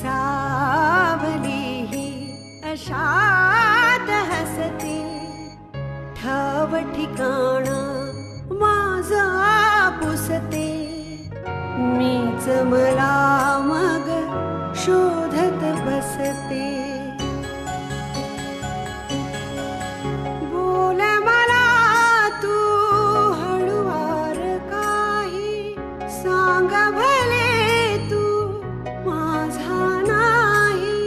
सावली ही अशात हसते, ठाव ठिकाण माझा पुसते, मीच मला मग शोधत बसते. बोल मला तू हळुवार काही, सांग भले तू माझा नाही.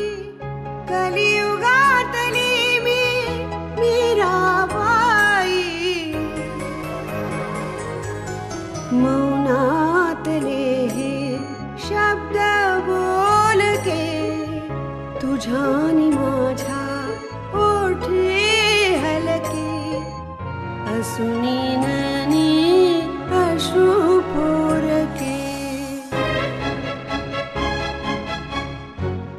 कलियुगातली मी मीराबाई, मौनातले हे शब्द बोलके, तुझ्यानी माझ्या ओठी हलके, असुनी ननी अश्रू पोरके.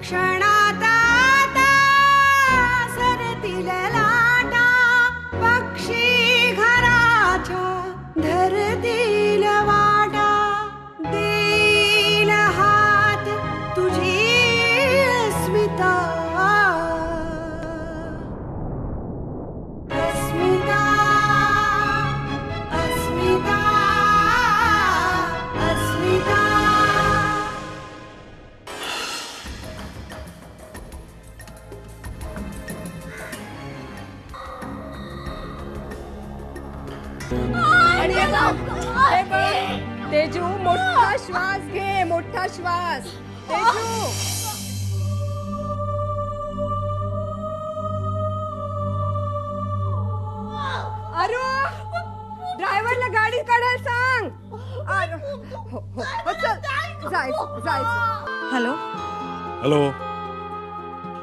क्षणात आता सरतील लाटा, पक्षी घराच्या धरतील वाटा. देईल हात तुझी अस्मिता, अस्मिता, अस्मिता, अस्मिता. तेजू, मोठा श्वास घे, मोठा श्वास. तेजू, अरे ड्रायव्हरला गाडी काढायला सांग. चल जायचं. Hello hello.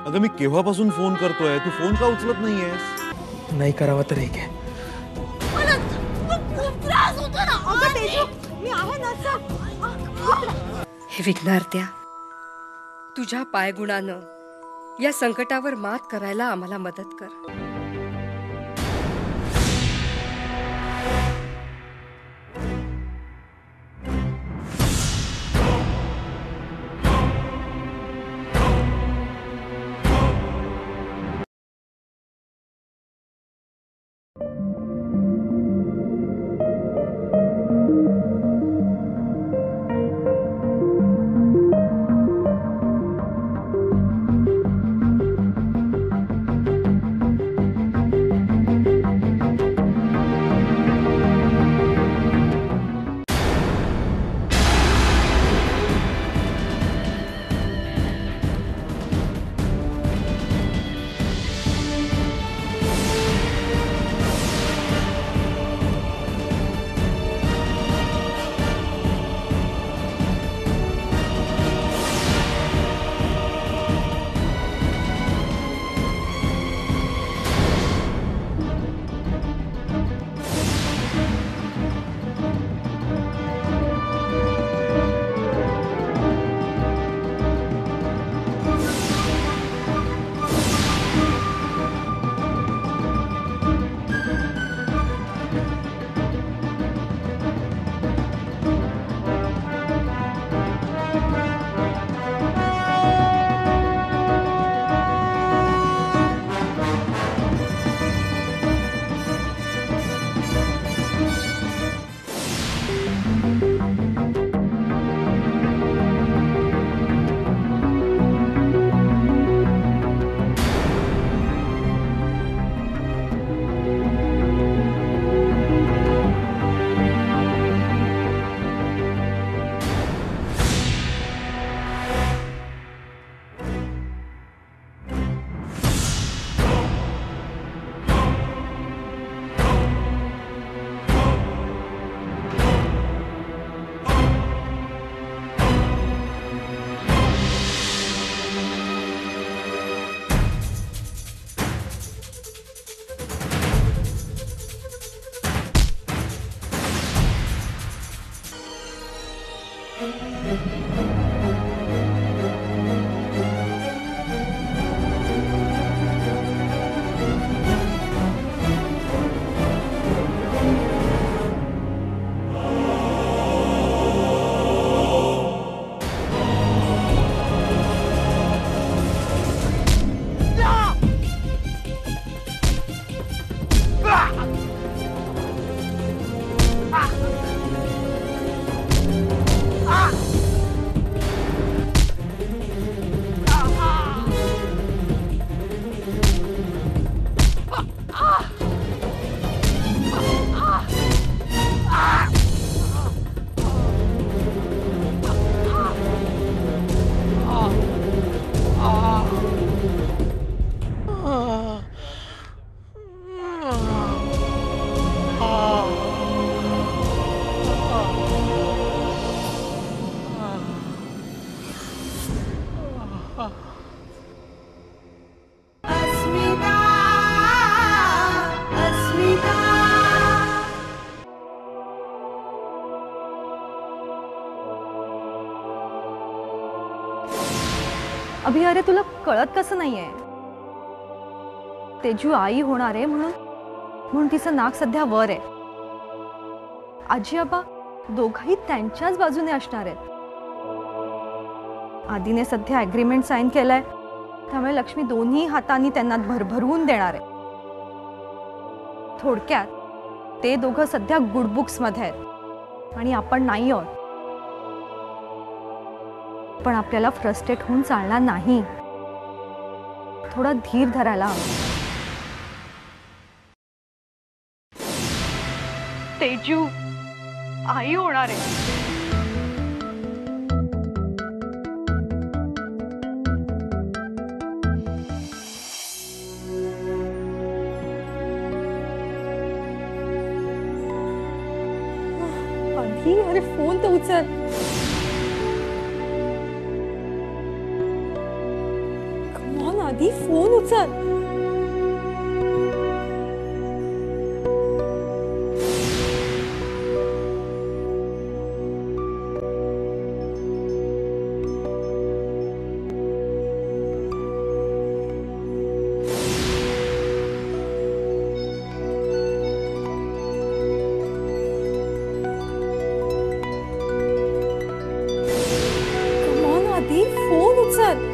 अगं मी केव्हापासून फोन करतोय, तू फोन का उचलत नाहीयेस? नाही करावा तर एक आहे. हे विघ्नार्त्या, तुझ्या पायगुणानं या संकटावर मात करायला आम्हाला मदत कर. अभि अरे तुला कळत कसं नाहीये? तेजू आई होणार आहे म्हणून तिचं नाक सध्या वर आहे. आजी आबा दोघंही त्यांच्याच बाजूने असणार आहेत. आदीने सध्या ॲग्रीमेंट साईन केलाय, त्यामुळे लक्ष्मी दोन्ही हातांनी त्यांना भरभरून देणार आहे. थोडक्यात ते दोघं सध्या गुड बुक्स मध्ये आहेत आणि आपण नाही आहोत. पण आपल्याला फ्रस्ट्रेट होऊन चालणार नाही. थोडा धीर धरायला हवा. तेजू आई होणार आहे. आधी अरे फोन तर उचल. कम ऑन आधी फोन उचल. फोन उचल.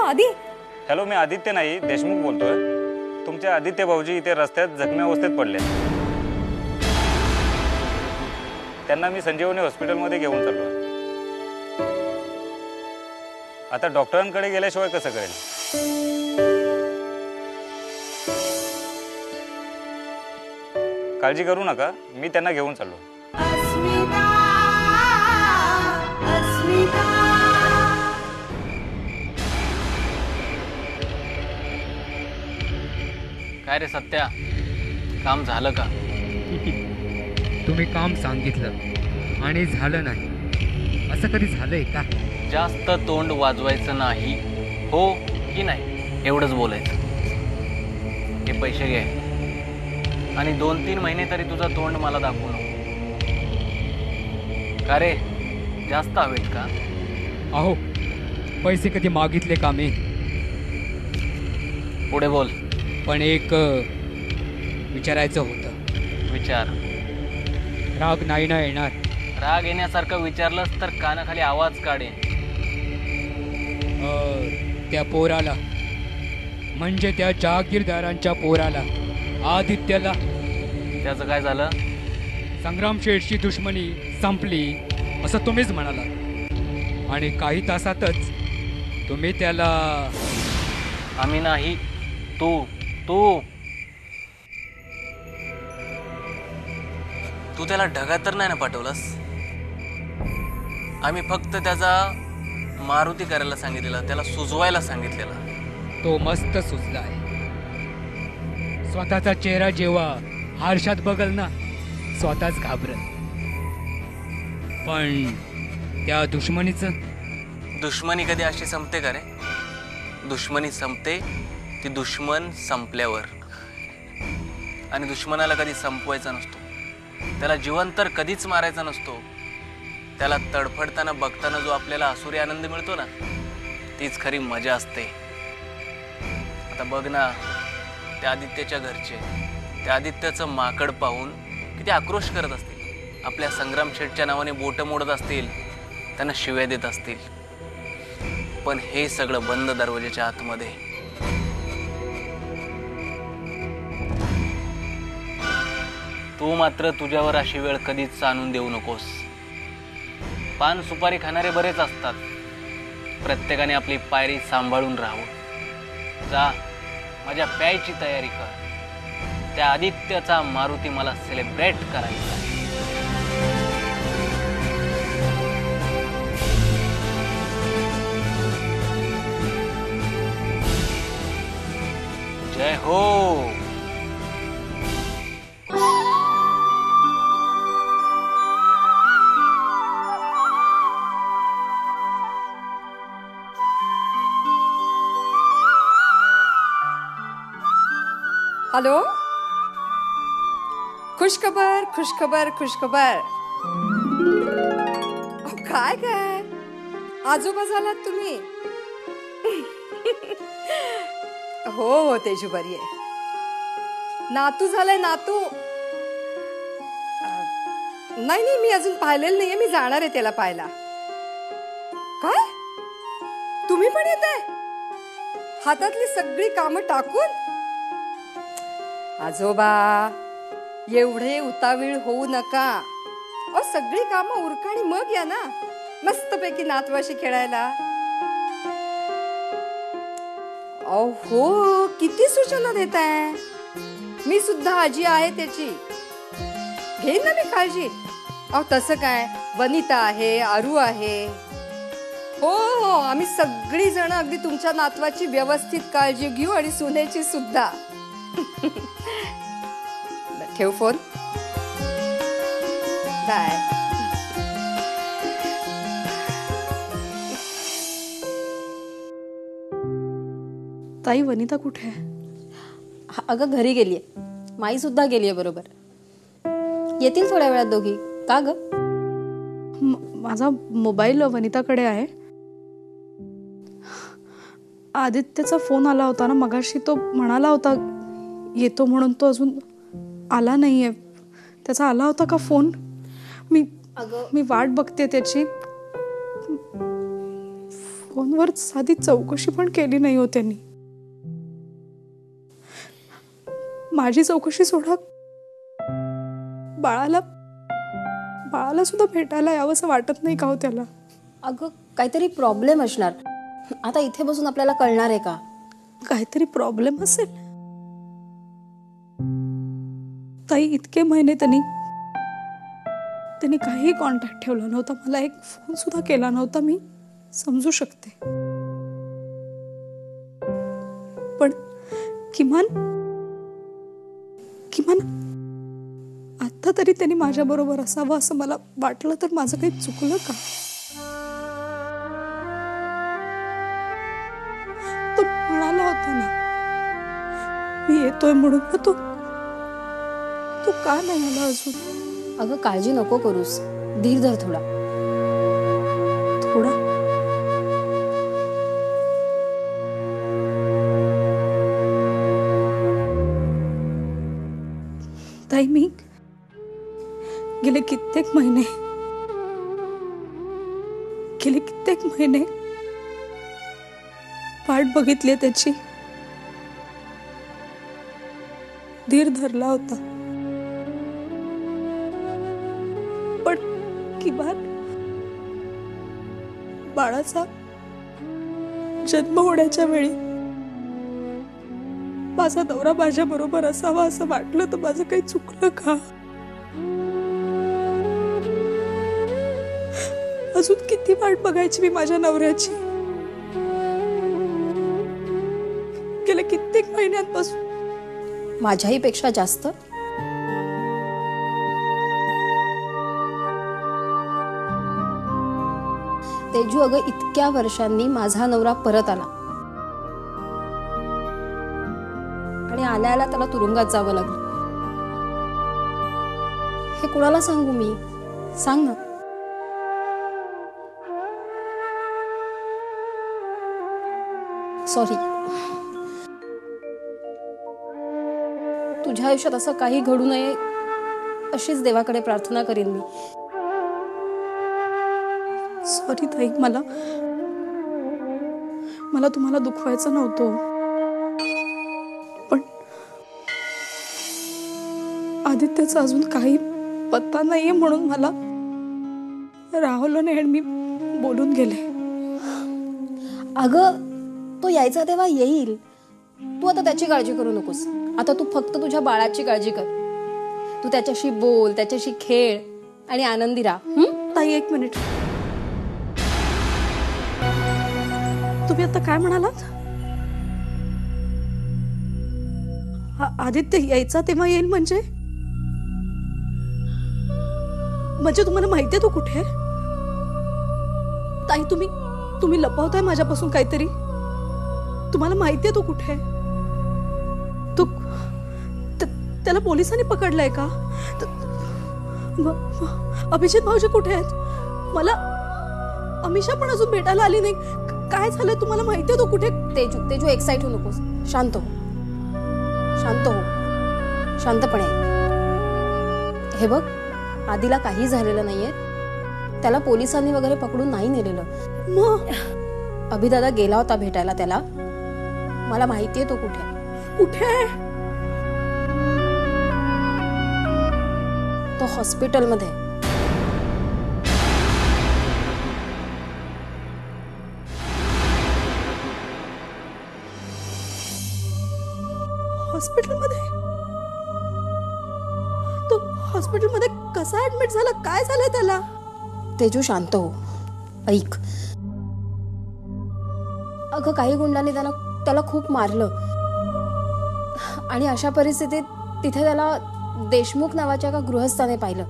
आदी. हॅलो, मी आदित्य नाही, देशमुख बोलतोय. तुमचे आदित्य भाऊजी इथे रस्त्यात जखमी अवस्थेत पडले. त्यांना मी संजीवनी हॉस्पिटलमध्ये घेऊन चाललो. आता डॉक्टरांकडे गेल्याशिवाय कसं कळेल? काळजी करू नका, मी त्यांना घेऊन चाललो. अस्मिता, अस्मिता. काय रे सत्या, काम झालं का? तुम्ही काम सांगितलं आणि झालं नाही, असं कधी झालंय का? जास्त तोंड वाजवायचं नाही, हो की नाही एवढंच बोलायचं. हे पैसे घे आणि 2-3 महिने तरी तुझं तोंड मला दाखवू नको. का रे, जास्त हवेत का? अहो, पैसे कधी मागितले का मी? पुढे बोल. पण एक विचारायचं होतं. विचार. राग नाही ना येणार? राग येण्यासारखं विचारलंस तर कानाखाली आवाज काढेन. त्या पोराला, म्हणजे त्या जहागीरदारांच्या पोराला, आदित्यला. त्याचं काय झालं? संग्राम शेठची दुश्मनी संपली असं तुम्हीच म्हणाला आणि काही तासातच तुम्ही त्याला. आम्ही नाही, तू त्याला ढगात तर नाही ना पाठवलास? आम्ही फक्त त्याचा मारुती करायला सांगितलेला, त्याला सुजवायला सांगितलेला. तो मस्त सुचलाय. स्वतःचा चेहरा जेव्हा आरशात बघल ना, स्वतःच घाबरल. पण त्या दुश्मनीचं दुश्मनी कधी अशी संपते का रे? दुश्मनी संपते ती दुश्मन संपल्यावर. आणि दुश्मनाला कधी संपवायचा नसतो, त्याला जिवंत तर कधीच मारायचा नसतो. त्याला तडफडताना बघताना जो आपल्याला आसुरी आनंद मिळतो ना, तीच खरी मजा असते. आता बघ ना, त्या आदित्याच्या घरचे त्या आदित्याचं माकड पाहून किती आक्रोश करत असतील. आपल्या संग्राम शेठच्या नावाने बोटं मोडत असतील, त्यांना शिव्या देत असतील. पण हे सगळं बंद दरवाजाच्या आतमध्ये. तू मात्र तुझ्यावर अशी वेळ कधीच आणून देऊ नकोस. पान सुपारी खाणारे बरेच असतात. प्रत्येकाने आपली पायरी सांभाळून राहावं. जा, माझ्या प्यायची तयारी कर. त्या आदित्याचा मारुती मला सेलिब्रेट करायचा आहे. जय हो. हॅलो, खुशखबर खुशखबर खुशखबर. अहो, काय काय आजोबा झालात तुम्ही? हो हो, तेजू बरी आहे. नातू झालाय नातू. नाही नाही, मी अजून पाहिलेलं नाहीये. मी जाणार आहे त्याला पाहायला. काय तुम्ही पण येत आहे? हातातली सगळी कामं टाकून? आजोबा, एवढे उतावीळ होऊ नका. अहो, सगळी कामं उरका आणि मग या ना, मस्तपैकी नातवाशी खेळायला. अहो, किती सूचना देताय. मी सुद्धा आजी आहे त्याची, घेईन ना मी काळजी. अहो, तसं काय, वनिता आहे, आरू आहे. हो हो, आम्ही सगळी जण अगदी तुमच्या नातवाची व्यवस्थित काळजी घेऊ आणि सुनेची सुद्धा. ठेव फोन. बाय. ताई, वनिता कुठे आहे? अगं, घरी गेलीये. माई सुद्धा गेलीये बरोबर. येतील थोड्या वेळात दोघी. का ग? माझा मोबाईल वनिताकडे आहे. आदित्यचा फोन आला होता ना मगाशी. तो म्हणाला होता येतो म्हणून. तो अजून आला नाहीये. त्याचा आला होता का फोन? मी वाट बघते त्याची. फोनवर साधी चौकशी पण केली नाही हो त्यांनी. माझी चौकशी सोडा, बाळाला सुद्धा भेटायला यावंसं वाटत नाही का हो त्याला? अगं, काहीतरी प्रॉब्लेम असणार. आता इथे बसून आपल्याला कळणार आहे का? काहीतरी प्रॉब्लेम असेल. ताई, इतके महिने त्यांनी काही कॉन्टॅक्ट ठेवला नव्हता. मला एक फोन सुद्धा केला नव्हता. मी समजू शकते, पण किमान आता तरी त्यांनी माझ्या बरोबर असावं असं मला वाटलं. तर माझं काही चुकलं का? तो म्हणाला होता ना मी येतोय म्हणून. तो का नाही आला अजून? अगं, काळजी नको करूस. धीर धर थोडा. ताई, मी गेले कित्येक महिने वाट बघितली त्याची. धीर धरला होता. पण किमान बाळाचा जन्म होण्याच्या वेळी माझा नवरा माझ्या बरोबर असावा असं वाटलं. तर माझं काही चुकलं का? अजून किती वाट बघायची मी माझ्या नवऱ्याची? महिन्यांपासून. माझ्याही पेक्षा जास्त. तेजू, अगं इतक्या वर्षांनी माझा नवरा परत आला आणि आल्याला त्याला तुरुंगात जावं लागलं. हे कुणाला सांगू मी? सांग ना. सॉरी. तुझ्या आयुष्यात असं काही घडू नये अशीच देवाकडे प्रार्थना करीन मी. सॉरी ताई, मला तुम्हाला दुखवायचं नव्हतं, पण आदित्यचा अजून काही पत्ता नाहीये म्हणून मला राहुल आणि मी बोलून गेले. अगं तो यायचा तेव्हा येईल. तू आता त्याची काळजी करू नकोस. आता तू फक्त तुझ्या बाळाची काळजी कर. तू त्याच्याशी बोल, त्याच्याशी खेळ आणि आनंदी राहा. ताई, एक मिनिट. तुम्ही आता काय म्हणालात? आदित्य यायचा तेव्हा येईल म्हणजे तुम्हाला माहितीये तो कुठे? ताई, तुम्ही लपवताय माझ्यापासून काहीतरी. तुम्हाला माहितीये तो कुठे? त्याला पोलिसांनी पकडलंय का? अभिजित भाऊजी कुठे आहेत? मला अमिषा पण अजून भेटायला आली नाही. काय झालंय तुम्हाला माहितीये तो कुठे? तेजू एक्साइट होऊ नकोस. शांत हो. शांतपणे. हे बघ, आदिला काही झालेलं नाहीये. त्याला पोलिसांनी वगैरे पकडून नाही नेलेलं. मग अभिदादा गेला होता भेटायला त्याला. मला माहितीये तो कुठे. तो हॉस्पिटलमध्ये. तो हॉस्पिटलमध्ये कसा ऍडमिट झाला? काय झालंय त्याला? तेजू, शांत हो. ऐक, अगं काही गुंडांनी त्याला खूप मारलं आणि अशा परिस्थितीत तिथे त्याला देशमुख नावाच्या एका गृहस्थाने पाहिलं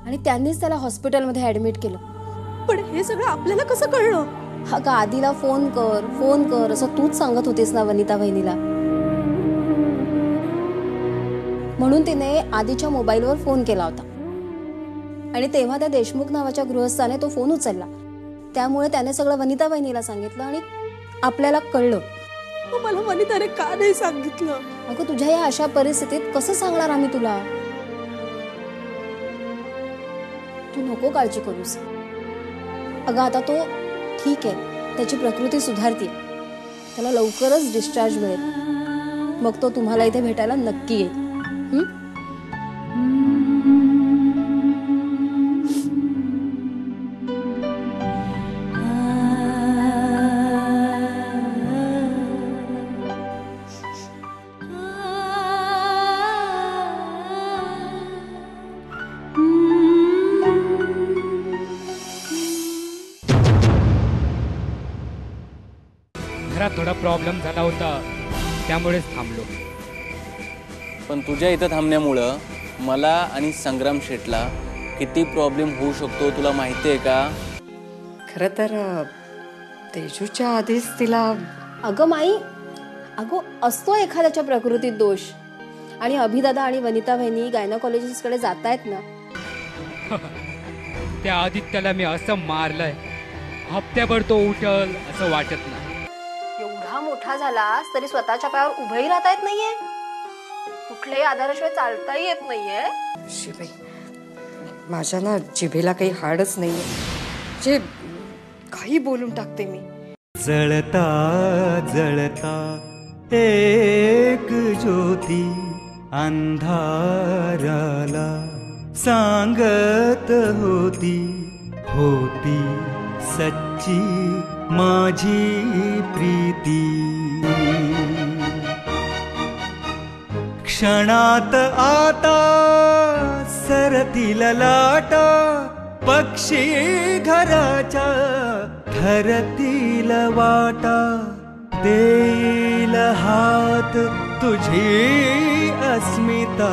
आणि त्यांनीच त्याला हॉस्पिटलमध्ये ऍडमिट केलं. पण हे सगळं आपल्याला कसं कळलं? अगं आदिला फोन कर असं तूच सांगत होतीस ना वनिता बहिणीला. म्हणून तिने आदिच्या मोबाईलवर फोन केला होता आणि तेव्हा त्या देशमुख नावाच्या गृहस्थाने तो फोन उचलला. त्यामुळे त्याने सगळं वनिता बहिणीला सांगितलं आणि आपल्याला कळलं. मला वनिताने का नाही सांगितलं? अगं तुझ्या या अशा परिस्थितीत कसं सांगणार आम्ही तुला? तू नको काळजी करूस. अगं आता तो ठीक आहे, त्याची प्रकृती सुधारते. त्याला लवकरच डिस्चार्ज मिळेल. मग तो तुम्हाला इथे भेटायला नक्की येईल. घरात थोडा प्रॉब्लेम झाला होता, त्यामुळेच थांबलो. पण तुझ्या इथं थांबण्यामुळं मला आणि संग्राम शेठला किती प्रॉब्लेम होऊ शकतो तुला माहिती आहे का? खरं तर तेजूच्या आधीच तिला. अगं माई, असतो एखाद्याच्या प्रकृतीत दोष. आणि अभिदादा आणि वनिता बहिणी गायनोकॉलॉजिस्टकडे जातायत ना. त्या आदित्याला मी असं मारलंय, हप्त्याभर तो उठल असं वाटत नाही. एवढा मोठा झालास तरी स्वतःच्या पायावर उभंही राहता येत नाहीये. कुठल्याही आधाराशिवाय चालताही येत नाहीये. शिबाई, माझ्या ना जिभेला काही हाडच नाहीये. जे काही बोलून टाकते मी. जळता जळता एक ज्योती अंधाराला सांगत होती, होती सच्ची माझी प्रीती. क्षणात आता सरतील लाटा, पक्षी घराच्या ठरतील वाटा. देईल हात तुझी अस्मिता